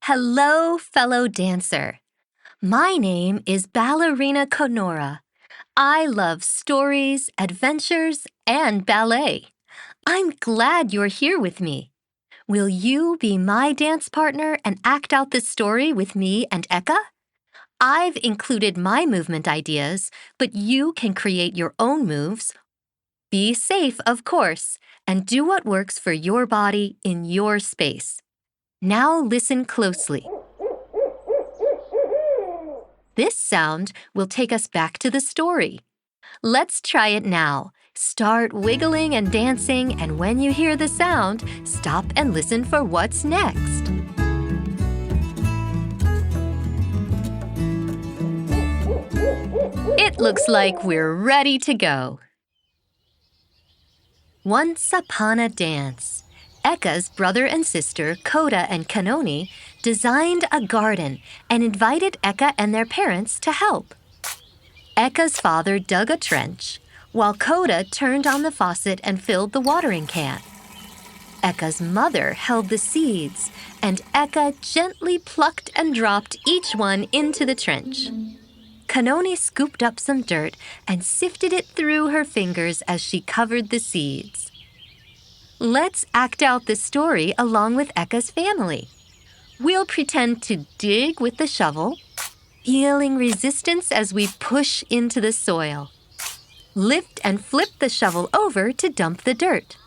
Hello, fellow dancer. My name is Ballerina Conora. I love stories, adventures, and ballet. I'm glad you're here with me. Will you be my dance partner and act out this story with me and Eka? I've included my movement ideas, but you can create your own moves. Be safe, of course, and do what works for your body in your space. Now listen closely. This sound will take us back to the story. Let's try it now. Start wiggling and dancing, and when you hear the sound, stop and listen for what's next. It looks like we're ready to go. Once upon a dance, Eka's brother and sister, Koda and Kanoni, designed a garden and invited Eka and their parents to help. Eka's father dug a trench, while Koda turned on the faucet and filled the watering can. Eka's mother held the seeds, and Eka gently plucked and dropped each one into the trench. Kanoni scooped up some dirt and sifted it through her fingers as she covered the seeds. Let's act out this story along with Eka's family. We'll pretend to dig with the shovel, feeling resistance as we push into the soil. Lift and flip the shovel over to dump the dirt.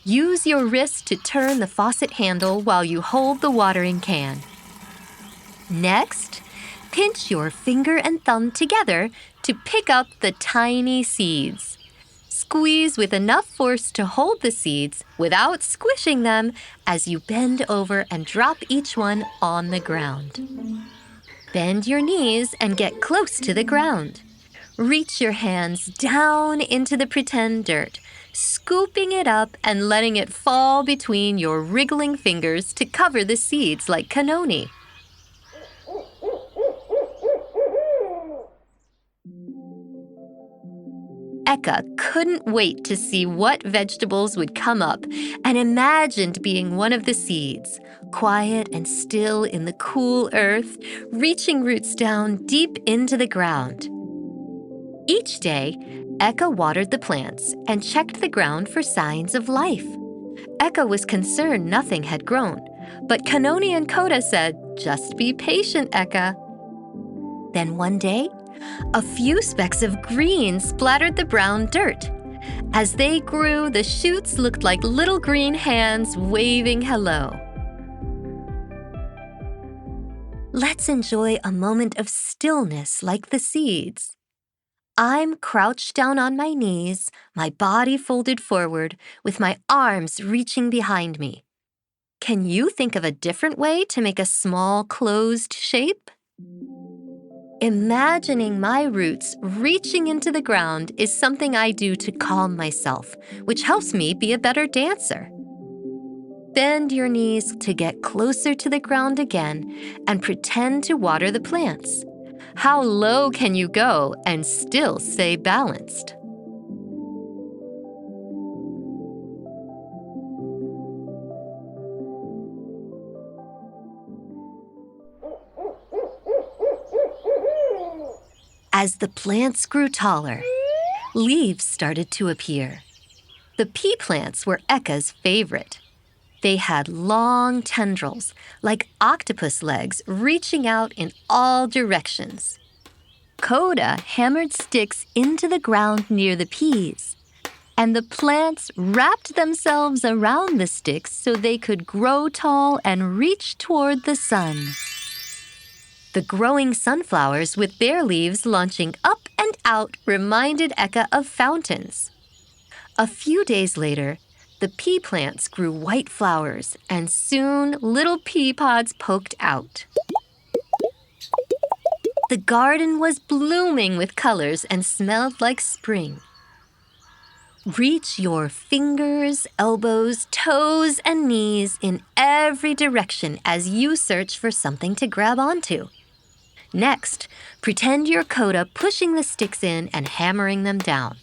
Use your wrist to turn the faucet handle while you hold the watering can. Next, pinch your finger and thumb together to pick up the tiny seeds. Squeeze with enough force to hold the seeds without squishing them as you bend over and drop each one on the ground. Bend your knees and get close to the ground. Reach your hands down into the pretend dirt, scooping it up and letting it fall between your wriggling fingers to cover the seeds like Kanoni. Eka couldn't wait to see what vegetables would come up and imagined being one of the seeds, quiet and still in the cool earth, reaching roots down deep into the ground. Each day, Eka watered the plants and checked the ground for signs of life. Eka was concerned nothing had grown, but Kanoni and Koda said, "Just be patient, Eka." Then one day, a few specks of green splattered the brown dirt. As they grew, the shoots looked like little green hands waving hello. Let's enjoy a moment of stillness like the seeds. I'm crouched down on my knees, my body folded forward, with my arms reaching behind me. Can you think of a different way to make a small closed shape? Imagining my roots reaching into the ground is something I do to calm myself, which helps me be a better dancer. Bend your knees to get closer to the ground again and pretend to water the plants. How low can you go and still stay balanced? As the plants grew taller, leaves started to appear. The pea plants were Eka's favorite. They had long tendrils, like octopus legs, reaching out in all directions. Koda hammered sticks into the ground near the peas, and the plants wrapped themselves around the sticks so they could grow tall and reach toward the sun. The growing sunflowers with their leaves launching up and out reminded Eka of fountains. A few days later, the pea plants grew white flowers, and soon little pea pods poked out. The garden was blooming with colors and smelled like spring. Reach your fingers, elbows, toes, and knees in every direction as you search for something to grab onto. Next, pretend you're Koda pushing the sticks in and hammering them down.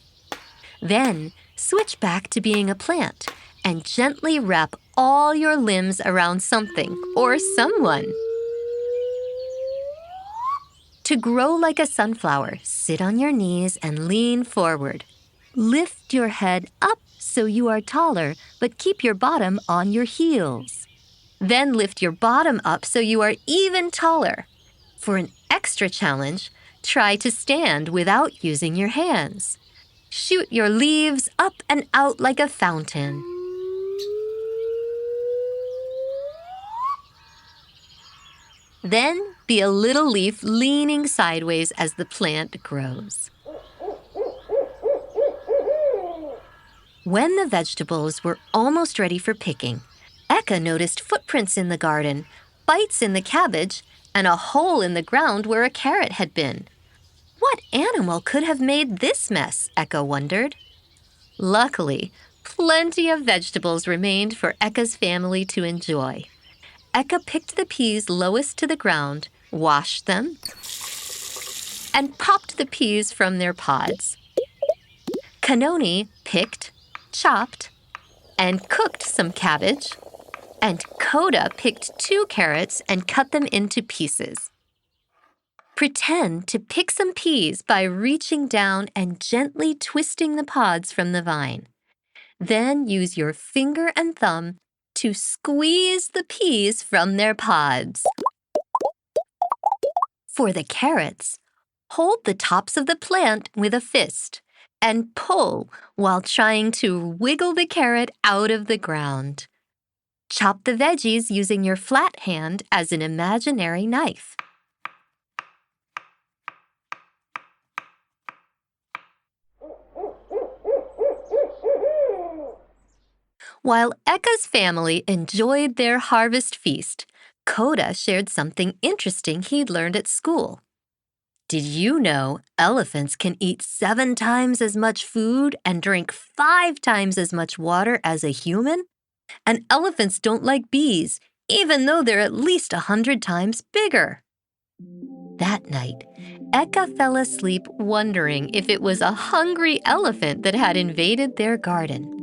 Then, switch back to being a plant and gently wrap all your limbs around something or someone. To grow like a sunflower, sit on your knees and lean forward. Lift your head up so you are taller, but keep your bottom on your heels. Then lift your bottom up so you are even taller. For an extra challenge, try to stand without using your hands. Shoot your leaves up and out like a fountain. Then be a little leaf leaning sideways as the plant grows. When the vegetables were almost ready for picking, Eka noticed footprints in the garden, bites in the cabbage, and a hole in the ground where a carrot had been. What animal could have made this mess, Eka wondered. Luckily, plenty of vegetables remained for Eka's family to enjoy. Eka picked the peas lowest to the ground, washed them, and popped the peas from their pods. Kanoni picked, chopped, and cooked some cabbage, and Koda picked 2 carrots and cut them into pieces. Pretend to pick some peas by reaching down and gently twisting the pods from the vine. Then use your finger and thumb to squeeze the peas from their pods. For the carrots, hold the tops of the plant with a fist and pull while trying to wiggle the carrot out of the ground. Chop the veggies using your flat hand as an imaginary knife. While Eka's family enjoyed their harvest feast, Koda shared something interesting he'd learned at school. Did you know elephants can eat 7 times as much food and drink 5 times as much water as a human? And elephants don't like bees, even though they're at least 100 times bigger. That night, Eka fell asleep wondering if it was a hungry elephant that had invaded their garden.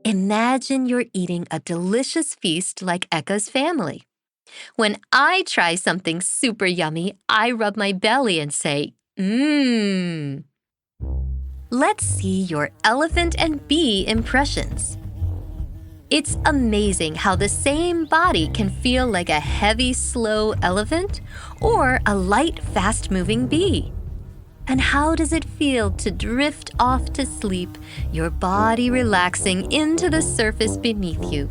Imagine you're eating a delicious feast like Eka's family. When I try something super yummy, I rub my belly and say, mmm. Let's see your elephant and bee impressions. It's amazing how the same body can feel like a heavy, slow elephant or a light, fast-moving bee. And how does it feel to drift off to sleep, your body relaxing into the surface beneath you?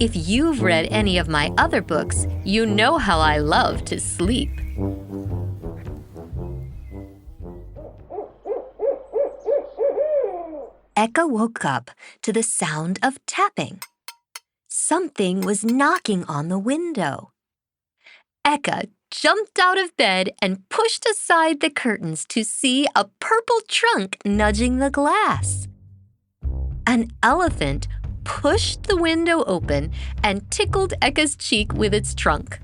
If you've read any of my other books, you know how I love to sleep. Eka woke up to the sound of tapping. Something was knocking on the window. Eka jumped out of bed and pushed aside the curtains to see a purple trunk nudging the glass. An elephant pushed the window open and tickled Eka's cheek with its trunk.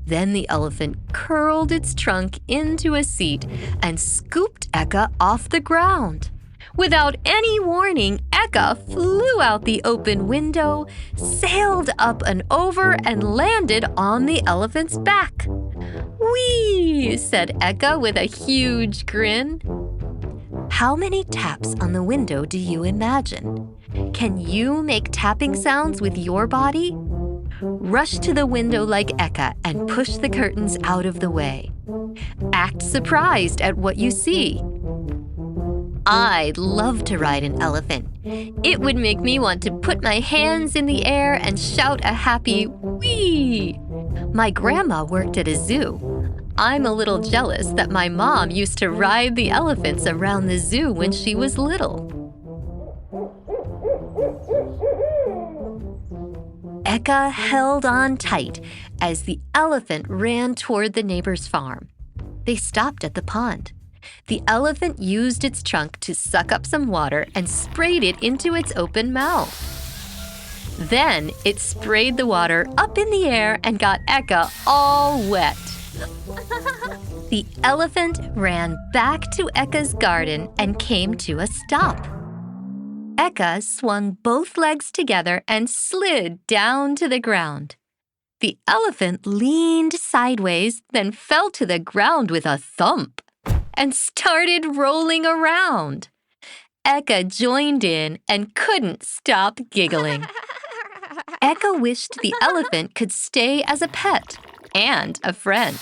Then the elephant curled its trunk into a seat and scooped Eka off the ground. Without any warning, Eka flew out the open window, sailed up and over, and landed on the elephant's back. "Whee!" said Eka with a huge grin. How many taps on the window do you imagine? Can you make tapping sounds with your body? Rush to the window like Eka and push the curtains out of the way. Act surprised at what you see. I'd love to ride an elephant. It would make me want to put my hands in the air and shout a happy whee! My grandma worked at a zoo. I'm a little jealous that my mom used to ride the elephants around the zoo when she was little. Eka held on tight as the elephant ran toward the neighbor's farm. They stopped at the pond. The elephant used its trunk to suck up some water and sprayed it into its open mouth. Then it sprayed the water up in the air and got Eka all wet. The elephant ran back to Eka's garden and came to a stop. Eka swung both legs together and slid down to the ground. The elephant leaned sideways, then fell to the ground with a thump and started rolling around. Eka joined in and couldn't stop giggling. Eka wished the elephant could stay as a pet and a friend.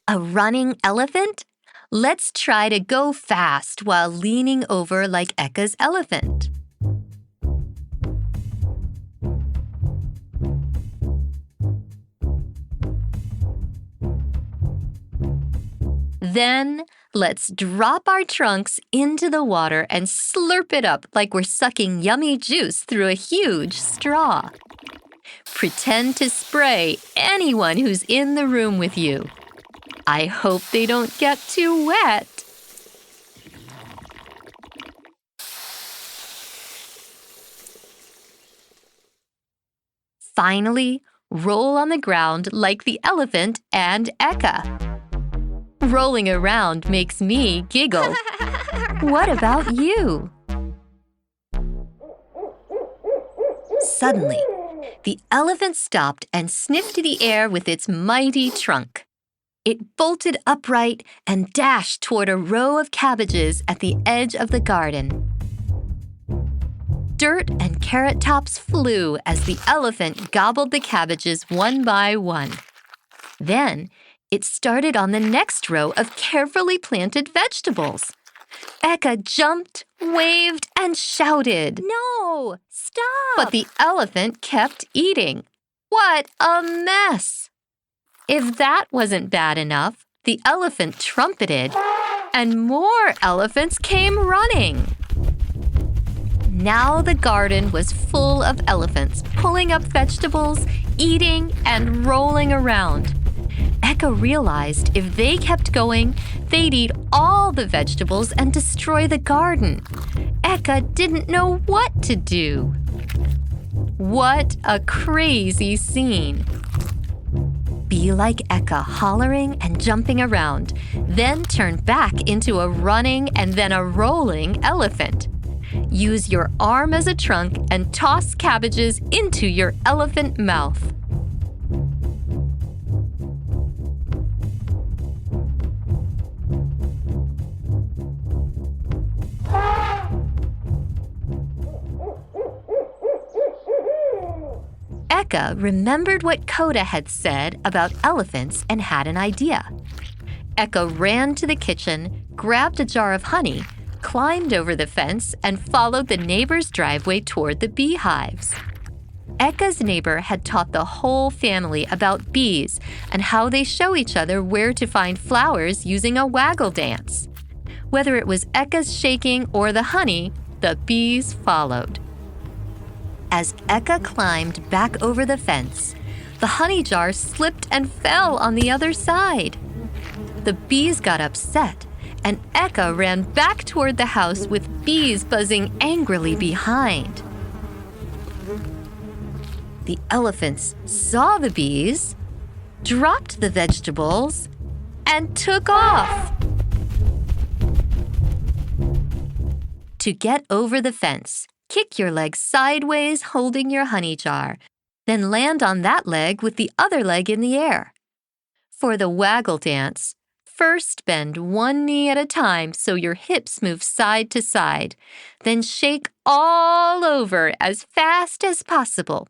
A running elephant? Let's try to go fast while leaning over like Eka's elephant. Then, let's drop our trunks into the water and slurp it up like we're sucking yummy juice through a huge straw. Pretend to spray anyone who's in the room with you. I hope they don't get too wet. Finally, roll on the ground like the elephant and Eka. Rolling around makes me giggle. What about you? Suddenly, the elephant stopped and sniffed the air with its mighty trunk. It bolted upright and dashed toward a row of cabbages at the edge of the garden. Dirt and carrot tops flew as the elephant gobbled the cabbages one by one. Then, it started on the next row of carefully planted vegetables. Eka jumped, waved, and shouted. No! Stop! But the elephant kept eating. What a mess! If that wasn't bad enough, the elephant trumpeted, and more elephants came running. Now the garden was full of elephants, pulling up vegetables, eating, and rolling around. Eka realized if they kept going, they'd eat all the vegetables and destroy the garden. Eka didn't know what to do. What a crazy scene! Be like Eka, hollering and jumping around, then turn back into a running and then a rolling elephant. Use your arm as a trunk and toss cabbages into your elephant mouth. Eka remembered what Coda had said about elephants and had an idea. Eka ran to the kitchen, grabbed a jar of honey, climbed over the fence, and followed the neighbor's driveway toward the beehives. Eka's neighbor had taught the whole family about bees and how they show each other where to find flowers using a waggle dance. Whether it was Eka's shaking or the honey, the bees followed. As Eka climbed back over the fence, the honey jar slipped and fell on the other side. The bees got upset, and Eka ran back toward the house with bees buzzing angrily behind. The elephants saw the bees, dropped the vegetables, and took off. To get over the fence, kick your leg sideways holding your honey jar, then land on that leg with the other leg in the air. For the waggle dance, first bend one knee at a time so your hips move side to side, then shake all over as fast as possible.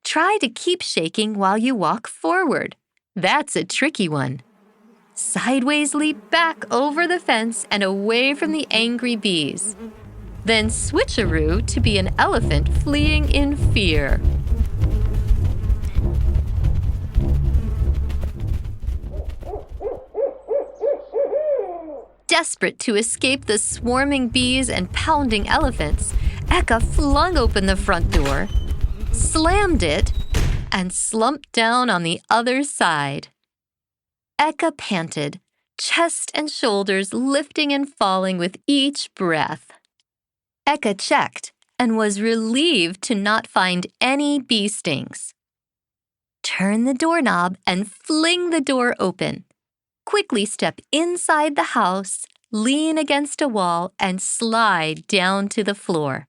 Try to keep shaking while you walk forward. That's a tricky one. Sideways leap back over the fence and away from the angry bees. Then switcheroo to be an elephant fleeing in fear. Desperate to escape the swarming bees and pounding elephants, Eka flung open the front door, slammed it, and slumped down on the other side. Eka panted, chest and shoulders lifting and falling with each breath. Eka checked and was relieved to not find any bee stings. Turn the doorknob and fling the door open. Quickly step inside the house lean against a wall, and slide down to the floor.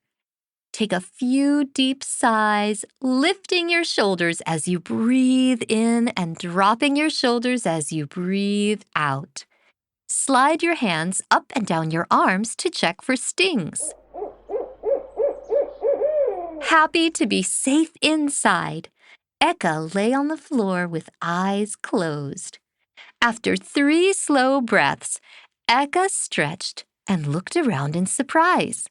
Take a few deep sighs, lifting your shoulders as you breathe in and dropping your shoulders as you breathe out. Slide your hands up and down your arms to check for stings. Happy to be safe inside, Eka lay on the floor with eyes closed. After 3 slow breaths, Eka stretched and looked around in surprise.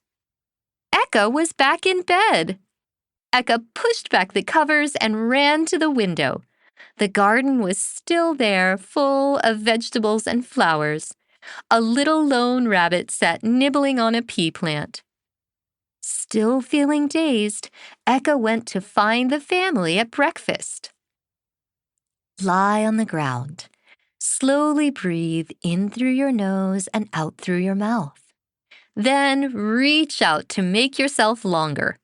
Eka was back in bed. Eka pushed back the covers and ran to the window. The garden was still there, full of vegetables and flowers. A little lone rabbit sat nibbling on a pea plant. Still feeling dazed, Eka went to find the family at breakfast. Lie on the ground. Slowly breathe in through your nose and out through your mouth. Then reach out to make yourself longer.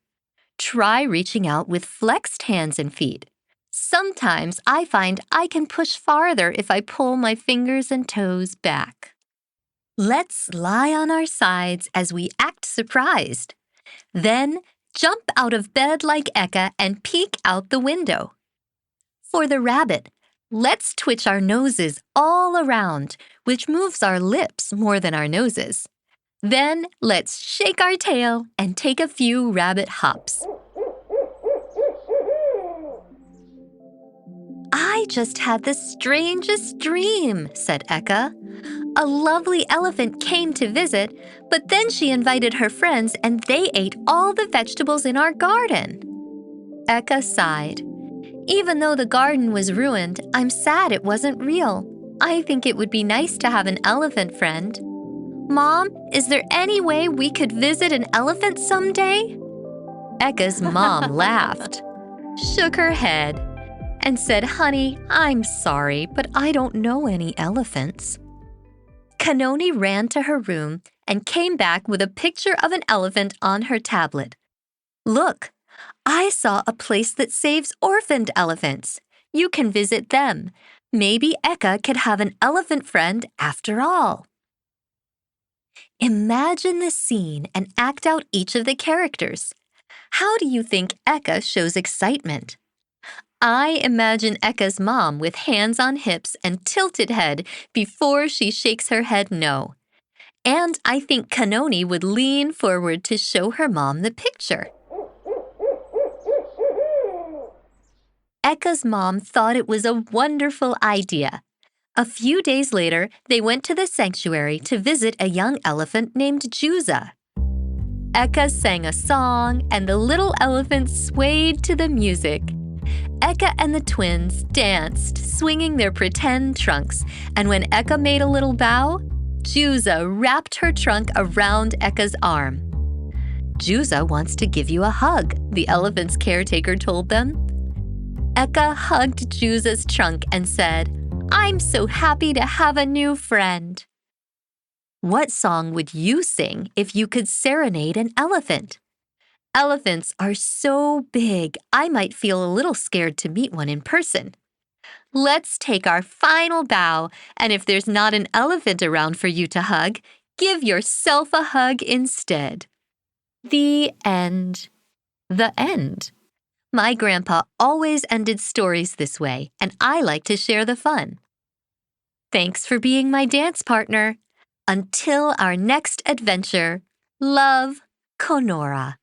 Try reaching out with flexed hands and feet. Sometimes I find I can push farther if I pull my fingers and toes back. Let's lie on our sides as we act surprised. Then jump out of bed like Eka and peek out the window. For the rabbit, let's twitch our noses all around, which moves our lips more than our noses. Then let's shake our tail and take a few rabbit hops. I just had the strangest dream, said Eka. A lovely elephant came to visit, but then she invited her friends and they ate all the vegetables in our garden. Eka sighed. Even though the garden was ruined, I'm sad it wasn't real. I think it would be nice to have an elephant friend. Mom, is there any way we could visit an elephant someday? Eka's mom laughed, shook her head, and said, Honey, I'm sorry, but I don't know any elephants. Kanoni ran to her room and came back with a picture of an elephant on her tablet. Look, I saw a place that saves orphaned elephants. You can visit them. Maybe Eka could have an elephant friend after all. Imagine the scene and act out each of the characters. How do you think Eka shows excitement? I imagine Eka's mom with hands on hips and tilted head before she shakes her head no. And I think Kanoni would lean forward to show her mom the picture. Eka's mom thought it was a wonderful idea. A few days later, they went to the sanctuary to visit a young elephant named Juza. Eka sang a song, and the little elephant swayed to the music. Eka and the twins danced, swinging their pretend trunks, and when Eka made a little bow, Juza wrapped her trunk around Eka's arm. Juza wants to give you a hug, the elephant's caretaker told them. Eka hugged Juza's trunk and said, I'm so happy to have a new friend. What song would you sing if you could serenade an elephant? Elephants are so big, I might feel a little scared to meet one in person. Let's take our final bow, and if there's not an elephant around for you to hug, give yourself a hug instead. The end. The end. My grandpa always ended stories this way, and I like to share the fun. Thanks for being my dance partner. Until our next adventure, love, Konora.